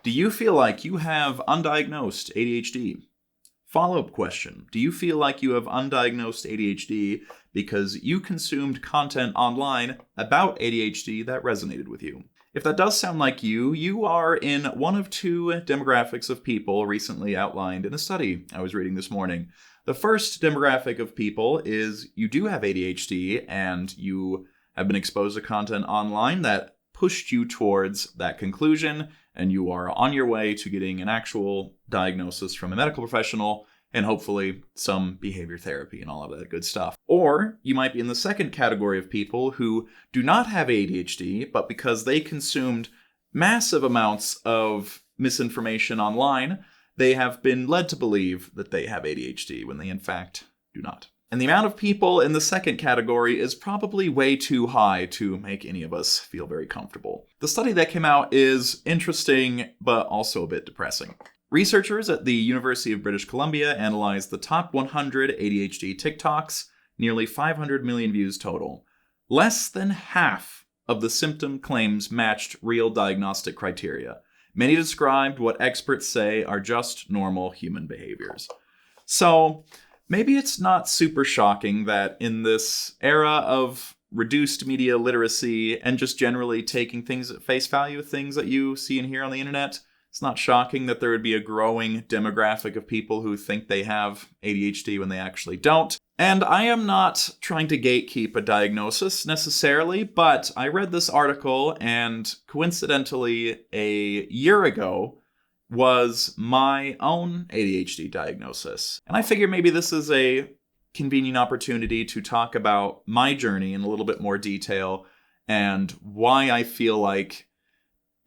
Do you feel like you have undiagnosed ADHD? Follow-up question. Do you feel like you have undiagnosed ADHD because you consumed content online about ADHD that resonated with you? If that does sound like you are in one of two demographics of people recently outlined in a study I was reading this morning. The first demographic of people is you do have ADHD and you have been exposed to content online that pushed you towards that conclusion, and you are on your way to getting an actual diagnosis from a medical professional and hopefully some behavior therapy and all of that good stuff. Or you might be in the second category of people who do not have ADHD, but because they consumed massive amounts of misinformation online, they have been led to believe that they have ADHD when they in fact do not. And the amount of people in the second category is probably way too high to make any of us feel very comfortable. The study that came out is interesting, but also a bit depressing. Researchers at the University of British Columbia analyzed the top 100 ADHD TikToks, nearly 500 million views total. Less than half of the symptom claims matched real diagnostic criteria. Many described what experts say are just normal human behaviors. So, maybe it's not super shocking that in this era of reduced media literacy and just generally taking things at face value, things that you see and hear on the internet, it's not shocking that there would be a growing demographic of people who think they have ADHD when they actually don't. And I am not trying to gatekeep a diagnosis necessarily, but I read this article and coincidentally a year ago was my own ADHD diagnosis. And I figure maybe this is a convenient opportunity to talk about my journey in a little bit more detail and why I feel like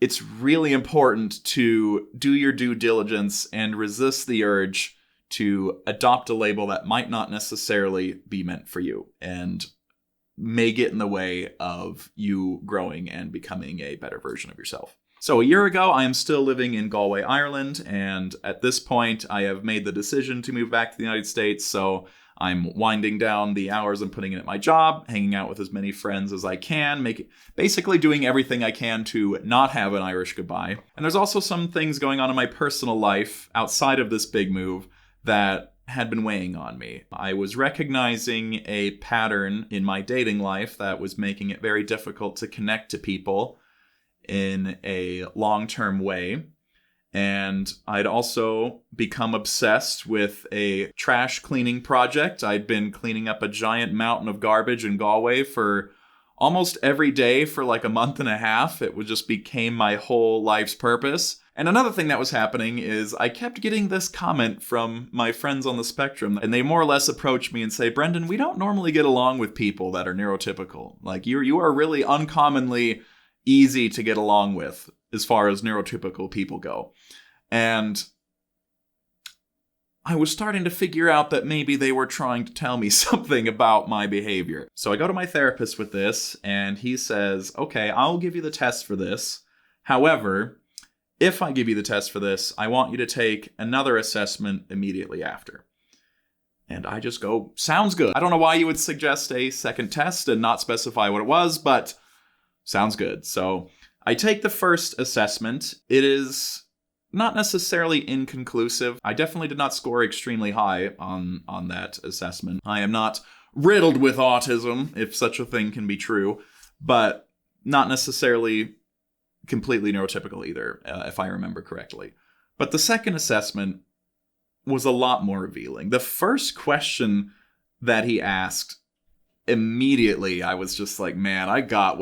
it's really important to do your due diligence and resist the urge to adopt a label that might not necessarily be meant for you and may get in the way of you growing and becoming a better version of yourself. So a year ago, I am still living in Galway, Ireland, and at this point, I have made the decision to move back to the United States, so I'm winding down the hours I'm putting in at my job, hanging out with as many friends as I can, basically doing everything I can to not have an Irish goodbye. And there's also some things going on in my personal life outside of this big move that had been weighing on me. I was recognizing a pattern in my dating life that was making it very difficult to connect to people in a long-term way. And I'd also become obsessed with a trash cleaning project. I'd been cleaning up a giant mountain of garbage in Galway for almost every day for like a month and a half. It just became my whole life's purpose. And another thing that was happening is I kept getting this comment from my friends on the spectrum, and they more or less approach me and say, Brendan, we don't normally get along with people that are neurotypical. Like you are really uncommonly easy to get along with as far as neurotypical people go. And I was starting to figure out that maybe they were trying to tell me something about my behavior. So I go to my therapist with this, and he says, okay, I'll give you the test for this. However, if I give you the test for this, I want you to take another assessment immediately after. And I just go, sounds good. I don't know why you would suggest a second test and not specify what it was, but sounds good. So I take the first assessment. It is not necessarily inconclusive. I definitely did not score extremely high on that assessment. I am not riddled with autism, if such a thing can be true, but not necessarily completely neurotypical either, if I remember correctly. But the second assessment was a lot more revealing. The first question that he asked, immediately I was just like, man, I got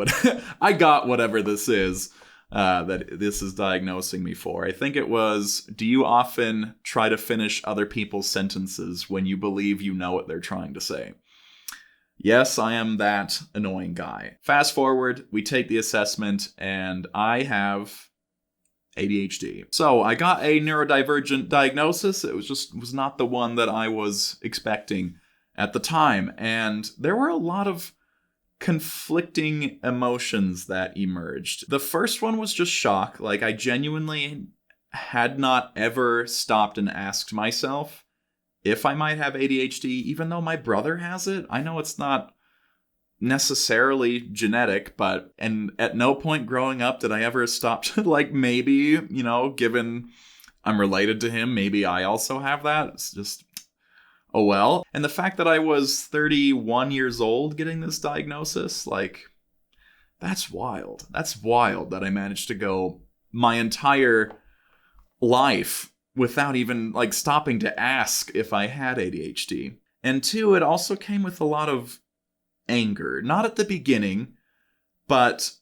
whatever this is that this is diagnosing me for. I think it was, do you often try to finish other people's sentences when you believe you know what they're trying to say? Yes, I am that annoying guy. Fast forward, we take the assessment, and I have ADHD. So I got a neurodivergent diagnosis. It was not the one that I was expecting at the time. And there were a lot of conflicting emotions that emerged. The first one was just shock. Like, I genuinely had not ever stopped and asked myself if I might have ADHD, even though my brother has it. I know it's not necessarily genetic, and at no point growing up did I ever stop to, like, maybe, given I'm related to him, maybe I also have that. It's just, oh well. And the fact that I was 31 years old getting this diagnosis, like, that's wild. That's wild that I managed to go my entire life without even, like, stopping to ask if I had ADHD. And two, it also came with a lot of anger. Not at the beginning, but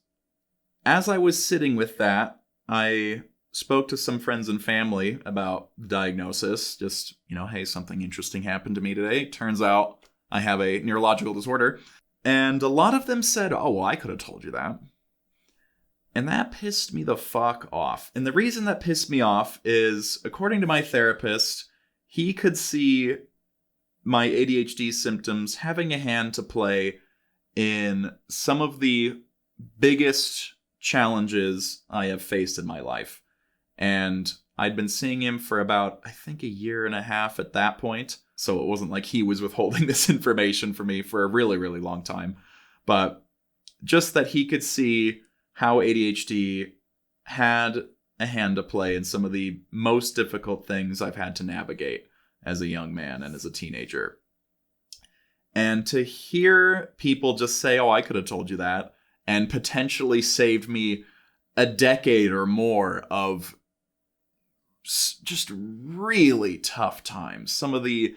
as I was sitting with that, I spoke to some friends and family about the diagnosis. Just, hey, something interesting happened to me today. Turns out I have a neurological disorder. And a lot of them said, oh, well, I could have told you that. And that pissed me the fuck off. And the reason that pissed me off is, according to my therapist, he could see my ADHD symptoms having a hand to play in some of the biggest challenges I have faced in my life. And I'd been seeing him for about, I think, a year and a half at that point. So it wasn't like he was withholding this information from me for a really, really long time. But just that he could see how ADHD had a hand to play in some of the most difficult things I've had to navigate as a young man and as a teenager. And to hear people just say, oh, I could have told you that, and potentially saved me a decade or more of just really tough times. Some of the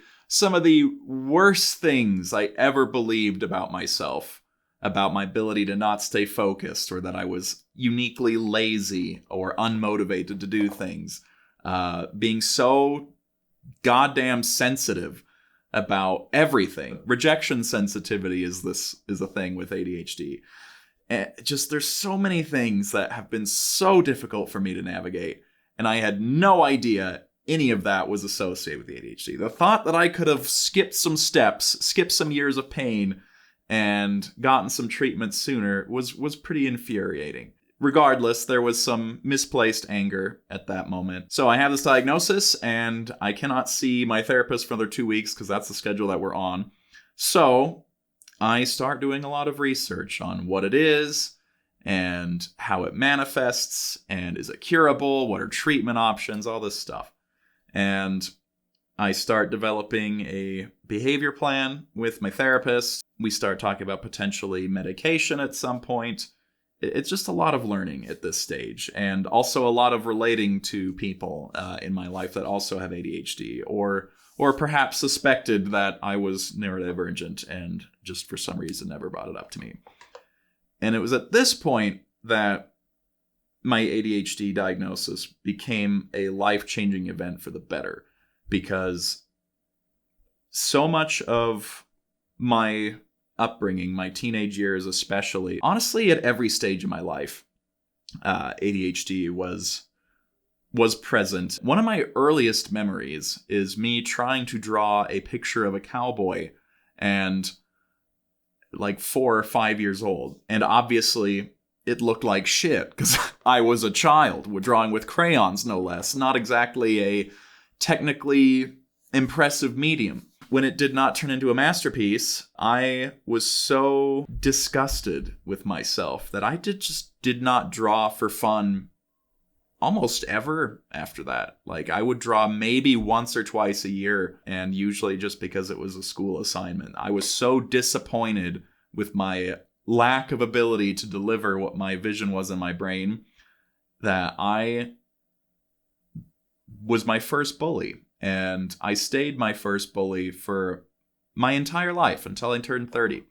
worst things I ever believed about myself, about my ability to not stay focused, or that I was uniquely lazy or unmotivated to do things. Being so goddamn sensitive about everything. Rejection sensitivity is a thing with ADHD. And just, there's so many things that have been so difficult for me to navigate. And I had no idea any of that was associated with ADHD. The thought that I could have skipped some steps, skipped some years of pain, and gotten some treatment sooner was pretty infuriating. Regardless, there was some misplaced anger at that moment. So I have this diagnosis, and I cannot see my therapist for another 2 weeks because that's the schedule that we're on. So I start doing a lot of research on what it is, and how it manifests, and is it curable, what are treatment options, all this stuff. And I start developing a behavior plan with my therapist. We start talking about potentially medication at some point. It's just a lot of learning at this stage, and also a lot of relating to people in my life that also have ADHD, or perhaps suspected that I was neurodivergent and just for some reason never brought it up to me. And it was at this point that my ADHD diagnosis became a life-changing event for the better, because so much of my upbringing, my teenage years especially, honestly at every stage of my life, ADHD was present. One of my earliest memories is me trying to draw a picture of a cowboy, and like 4 or 5 years old. And obviously it looked like shit because I was a child, drawing with crayons, no less. Not exactly a technically impressive medium. When it did not turn into a masterpiece, I was so disgusted with myself that I did not draw for fun almost ever after that. Like, I would draw maybe once or twice a year, and usually just because it was a school assignment. I was so disappointed with my lack of ability to deliver what my vision was in my brain that I was my first bully. And I stayed my first bully for my entire life until I turned 30.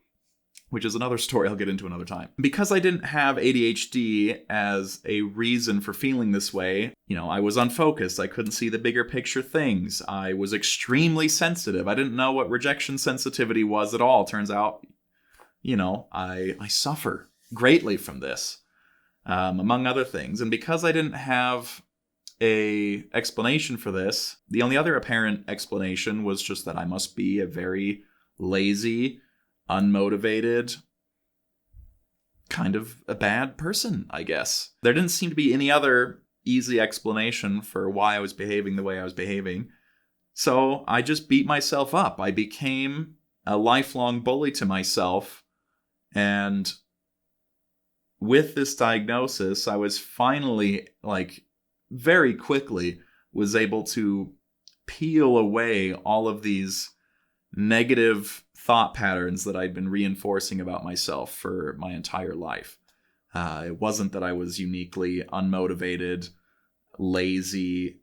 Which is another story I'll get into another time. Because I didn't have ADHD as a reason for feeling this way, I was unfocused. I couldn't see the bigger picture things. I was extremely sensitive. I didn't know what rejection sensitivity was at all. Turns out, I suffer greatly from this, among other things. And because I didn't have a explanation for this, the only other apparent explanation was just that I must be a very lazy, unmotivated, kind of a bad person, I guess. There didn't seem to be any other easy explanation for why I was behaving the way I was behaving. So I just beat myself up. I became a lifelong bully to myself And with this diagnosis, I was finally, like, very quickly was able to peel away all of these negative thought patterns that I'd been reinforcing about myself for my entire life. It wasn't that I was uniquely unmotivated, lazy,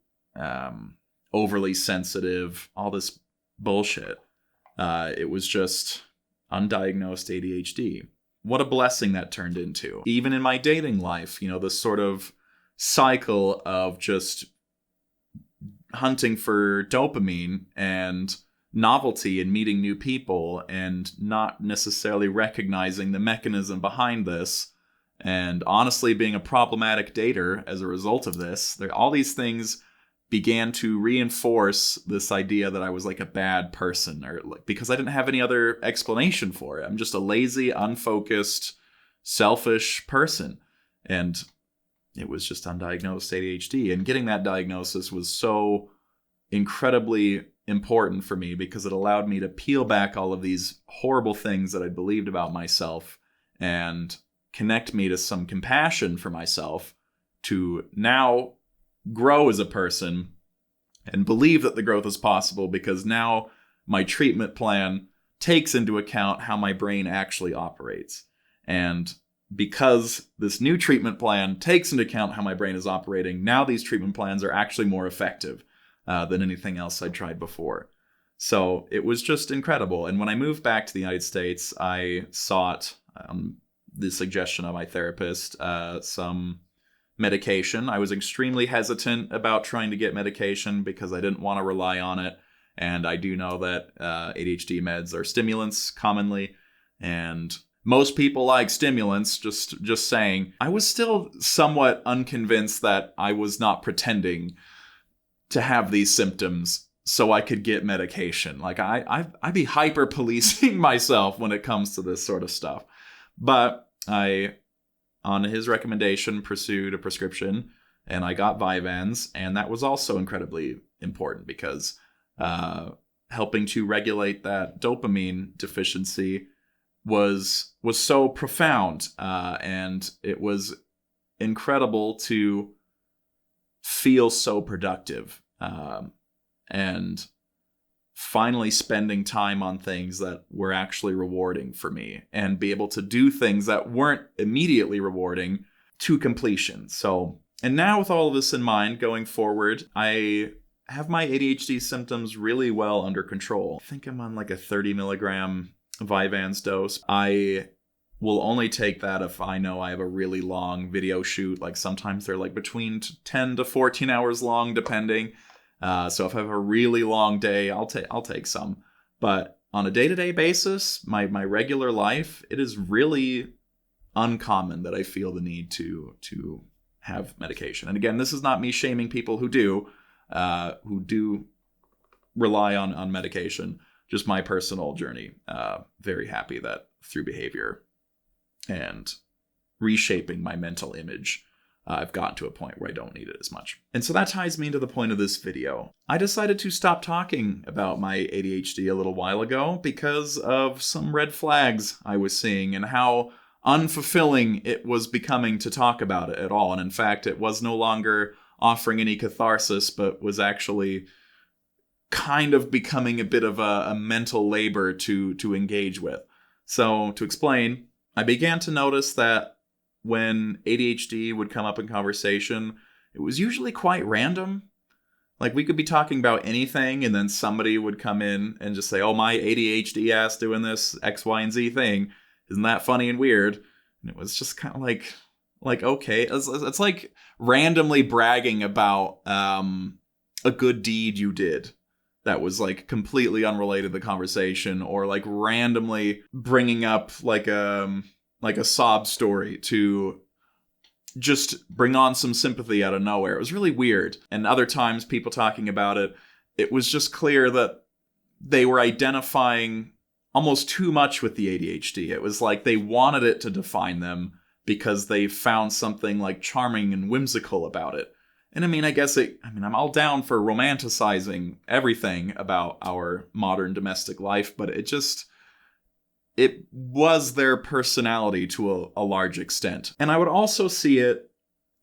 overly sensitive, all this bullshit. It was just undiagnosed ADHD. What a blessing that turned into. Even in my dating life, this sort of cycle of just hunting for dopamine and novelty and meeting new people and not necessarily recognizing the mechanism behind this, and honestly being a problematic dater as a result of this. All these things began to reinforce this idea that I was like a bad person, or because I didn't have any other explanation for it. I'm just a lazy, unfocused, selfish person. And it was just undiagnosed ADHD. And getting that diagnosis was so incredibly important for me because it allowed me to peel back all of these horrible things that I believed about myself and connect me to some compassion for myself to now grow as a person and believe that the growth is possible, because now my treatment plan takes into account how my brain actually operates. And because this new treatment plan takes into account how my brain is operating, now these treatment plans are actually more effective than anything else I'd tried before. So it was just incredible. And when I moved back to the United States, I sought, the suggestion of my therapist, some medication. I was extremely hesitant about trying to get medication because I didn't want to rely on it. And I do know that ADHD meds are stimulants commonly, and most people like stimulants, just saying. I was still somewhat unconvinced that I was not pretending to have these symptoms so I could get medication. Like I'd be hyper policing myself when it comes to this sort of stuff. But I, on his recommendation, pursued a prescription, and I got Vyvanse, and that was also incredibly important because helping to regulate that dopamine deficiency was so profound, and it was incredible to feel so productive, and finally spending time on things that were actually rewarding for me and be able to do things that weren't immediately rewarding to completion. So, and now with all of this in mind, going forward, I have my ADHD symptoms really well under control. I think I'm on like a 30 milligram Vyvanse dose. I will only take that if I know I have a really long video shoot. Like sometimes they're like between 10 to 14 hours long, depending. So if I have a really long day, I'll take some. But on a day-to-day basis, my regular life, it is really uncommon that I feel the need to have medication. And again, this is not me shaming people who do rely on medication. Just my personal journey. Very happy that through behavior and reshaping my mental image, I've gotten to a point where I don't need it as much. And so that ties me to the point of this video. I decided to stop talking about my ADHD a little while ago because of some red flags I was seeing and how unfulfilling it was becoming to talk about it at all. And in fact, it was no longer offering any catharsis, but was actually kind of becoming a bit of a mental labor to engage with. So to explain, I began to notice that when ADHD would come up in conversation, it was usually quite random. Like we could be talking about anything and then somebody would come in and just say, oh, my ADHD ass doing this X, Y, and Z thing. Isn't that funny and weird? And it was just kind of like, okay. It's like randomly bragging about a good deed you did that was like completely unrelated to the conversation, or like randomly bringing up like a sob story to just bring on some sympathy out of nowhere. It was really weird. And other times people talking about it, it was just clear that they were identifying almost too much with the ADHD. It was like they wanted it to define them because they found something like charming and whimsical about it. And I mean, I'm all down for romanticizing everything about our modern domestic life, but it it was their personality to a large extent. And I would also see it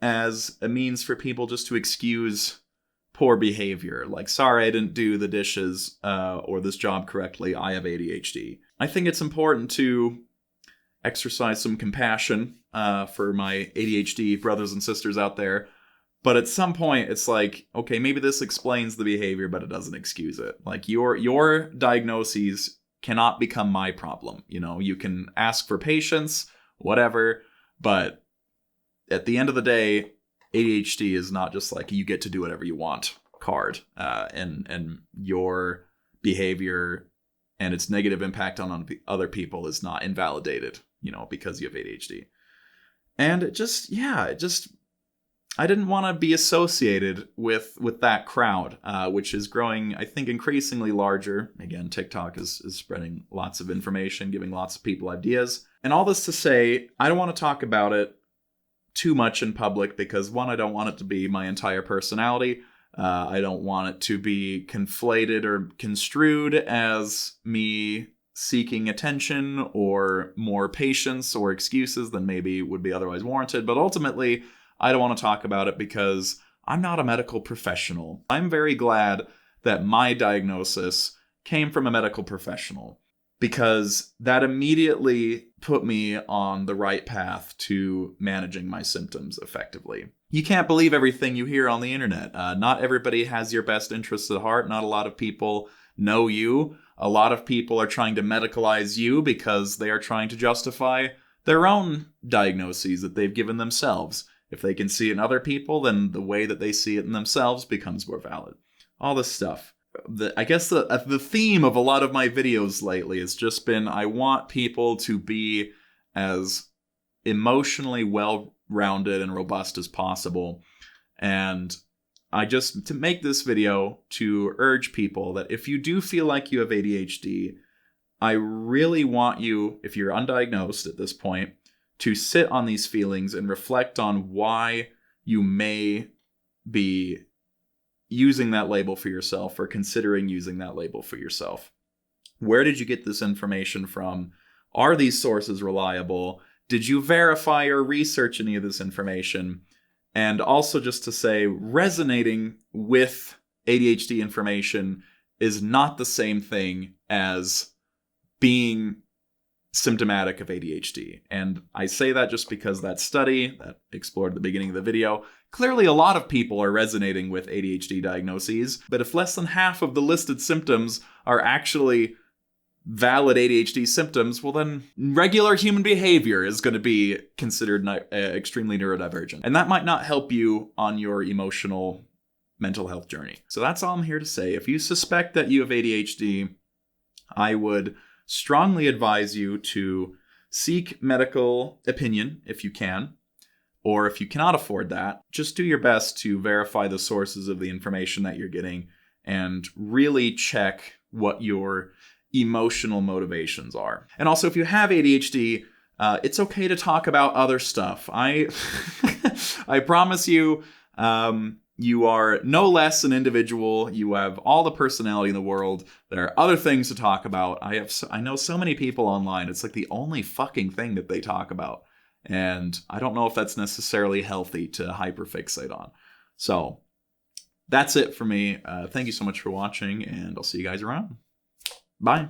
as a means for people just to excuse poor behavior. Like, sorry, I didn't do the dishes or this job correctly. I have ADHD. I think it's important to exercise some compassion for my ADHD brothers and sisters out there. But at some point, it's like, okay, maybe this explains the behavior, but it doesn't excuse it. Like, your diagnoses cannot become my problem. You know, you can ask for patience, whatever, but at the end of the day, ADHD is not just like you get to do whatever you want card, and your behavior and its negative impact on other people is not invalidated, you know, because you have ADHD. And I didn't want to be associated with that crowd, which is growing, I think, increasingly larger. Again, TikTok is spreading lots of information, giving lots of people ideas. And all this to say, I don't want to talk about it too much in public because, one, I don't want it to be my entire personality. I don't want it to be conflated or construed as me seeking attention or more patience or excuses than maybe would be otherwise warranted. But ultimately, I don't want to talk about it because I'm not a medical professional. I'm very glad that my diagnosis came from a medical professional because that immediately put me on the right path to managing my symptoms effectively. You can't believe everything you hear on the internet. Not everybody has your best interests at heart. Not a lot of people know you. A lot of people are trying to medicalize you because they are trying to justify their own diagnoses that they've given themselves. If they can see it in other people, then the way that they see it in themselves becomes more valid. All this stuff. I guess the theme of a lot of my videos lately has just been I want people to be as emotionally well-rounded and robust as possible. And to make this video to urge people that if you do feel like you have ADHD, I really want you, if you're undiagnosed at this point, to sit on these feelings and reflect on why you may be using that label for yourself or considering using that label for yourself. Where did you get this information from? Are these sources reliable? Did you verify or research any of this information? And also just to say, resonating with ADHD information is not the same thing as being symptomatic of ADHD. And I say that just because that study that explored at the beginning of the video, clearly a lot of people are resonating with ADHD diagnoses, but if less than half of the listed symptoms are actually valid ADHD symptoms, well then regular human behavior is going to be considered extremely neurodivergent. And that might not help you on your emotional mental health journey. So that's all I'm here to say. If you suspect that you have ADHD, I would strongly advise you to seek medical opinion if you can, or if you cannot afford that, just do your best to verify the sources of the information that you're getting and really check what your emotional motivations are. And also, if you have ADHD, it's okay to talk about other stuff. I promise you, you are no less an individual. You have all the personality in the world. There are other things to talk about. I know so many people online. It's like the only fucking thing that they talk about. And I don't know if that's necessarily healthy to hyperfixate on. So that's it for me. Thank you so much for watching, and I'll see you guys around. Bye.